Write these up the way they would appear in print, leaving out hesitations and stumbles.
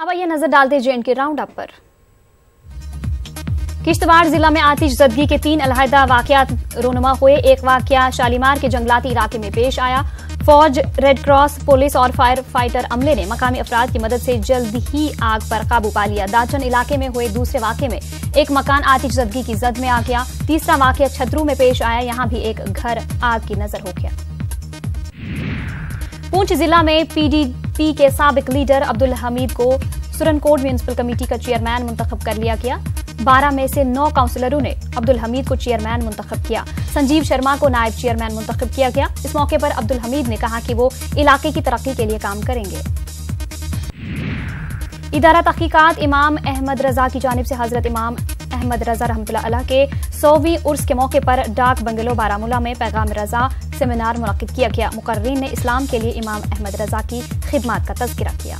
अब आइए नजर डालते जेएंड के राउंड अप पर। किश्तवाड़ जिला में आतिश ज़दगी के 3 अलहदा वाकयात रोनुमा हुए। एक वाकया शालीमार के जंगलाती इलाके में पेश आया। फौज, रेड क्रॉस, पुलिस और फायर फाइटर अमले ने मकामी अफराद की मदद से जल्द ही आग पर काबू पा लिया। दाचन इलाके में हुए दूसरे वाकये में एक मकान आतिश ज़दगी की जद में आ गया। तीसरा वाकया छतरू में पेश आया, यहां भी एक घर आग की नजर हो गया। पुंछ जिला में पीडीपी के साबिक लीडर अब्दुल हमीद को सुरनकोट म्यूनिसिपल कमेटी का चेयरमैन मुंतखब कर लिया गया। 12 में से 9 काउंसिलरों ने अब्दुल हमीद को चेयरमैन मुंतखब किया। संजीव शर्मा को नायब चेयरमैन मुंतखब किया गया। इस मौके पर अब्दुल हमीद ने कहा कि वो इलाके की तरक्की के लिए काम करेंगे। इदारा तहकीकात इमाम अहमद रजा की जानिब से हजरत इमाम अहमद रजा रहमतुल्लाह अलैह के 100वीं उर्स के मौके पर डाक बंगलो बारामूला में पैगाम रजा सेमिनार मुनक्किद किया गया। मुकर्रिरीन ने इस्लाम के लिए इमाम अहमद रजा की खिदमत का तज़किरा किया।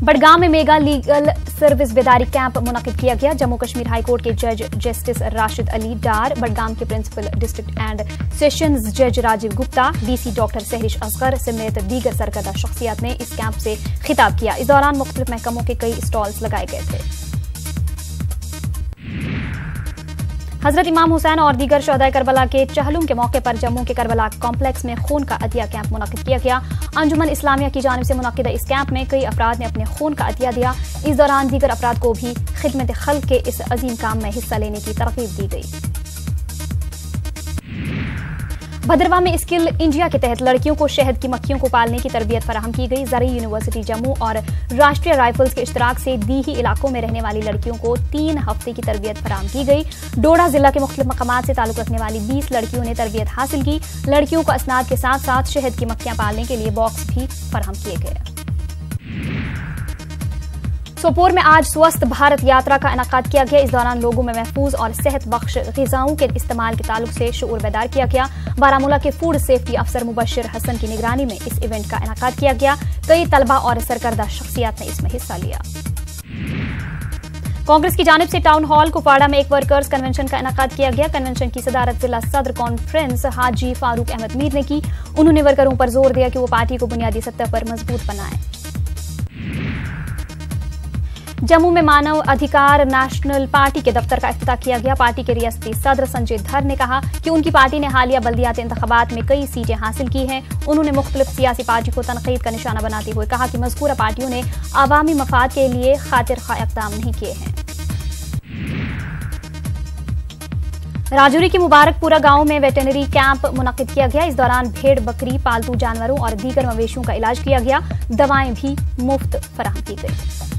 बडगाम में मेगा लीगल सर्विस बेदारी कैंप मुनक्किद किया गया। जम्मू कश्मीर हाई कोर्ट के जज जस्टिस राशिद अली डार, बडगाम के प्रिंसिपल डिस्ट्रिक्ट एंड सेशंस जज राजीव गुप्ता, डीसी डॉक्टर सहरिश असगर समेत दीगर सरकर्दा शख्सियत ने इस कैंप से खिताब किया। इस दौरान मुख्तलिफ महकमों के कई स्टॉल्स लगाए गए थे। हजरत इमाम हुसैन और दीगर शहदाए करबला के चहलुम के मौके पर जम्मू के करबला कॉम्प्लेक्स में खून का अतिया कैंप मुनक्किद किया गया। अंजुमन इस्लामिया की जानिब से मुनक्किदा इस कैंप में कई अफराद ने अपने खून का अतिया दिया। इस दौरान दीगर अफराद को भी खिदमत खल्क के इस अजीम काम में हिस्सा लेने की तरगीब दी गई। भद्रवाह में स्किल इंडिया के तहत लड़कियों को शहद की मक्खियों को पालने की तरबियत फराहम की गई। ज़रई यूनिवर्सिटी जम्मू और राष्ट्रीय राइफल्स के इश्तराक से दीही इलाकों में रहने वाली लड़कियों को 3 हफ्ते की तरबियत फराहम की गई। डोडा जिला के मुख्तलिफ मकामात से ताल्लुक रखने वाली 20 लड़कियों ने तरबियत हासिल की। लड़कियों को असनाद के साथ साथ शहद की मक्खियां पालने के लिए बॉक्स भी फराहम किए गए। सोपोर में आज स्वस्थ भारत यात्रा का इनेकाद किया गया। इस दौरान लोगों में महफूज और सेहत बख्श ग़िज़ाओं के इस्तेमाल के ताल्लुक से शऊर बेदार किया गया। बारामूला के फूड सेफ्टी अफसर मुबश्शिर हसन की निगरानी में इस इवेंट का इनेकाद किया गया। कई तलबा और सरकर्दा शख्सियत ने इसमें हिस्सा लिया। कांग्रेस की जानिब से टाउन हॉल कुपवाड़ा में एक वर्कर्स कन्वेंशन का इनेकाद किया गया। कन्वेंशन की सदारत जिला सदर कॉन्फ्रेंस हाजी फारूक अहमद मीर ने की। उन्होंने वर्करों पर जोर दिया कि वो पार्टी को बुनियादी सतह पर मजबूत बनाएं। जम्मू में मानव अधिकार नेशनल पार्टी के दफ्तर का इफ्तिताह किया गया। पार्टी के रियासती सदर संजय धर ने कहा कि उनकी पार्टी ने हालिया बल्दियाती इंतखाबात में कई सीटें हासिल की हैं। उन्होंने मुख्तलिफ सियासी पार्टी को तनकीद का निशाना बनाते हुए कहा कि मज़कूरा पार्टियों ने आवामी मफाद के लिए खातिर खा इक़दाम नहीं किए हैं। राजौरी के मुबारकपुरा गांव में वेटरनरी कैंप मुनक्किद किया गया। इस दौरान भेड़, बकरी, पालतू जानवरों और दीगर मवेशियों का इलाज किया गया। दवाएं भी मुफ्त फराहम की गई।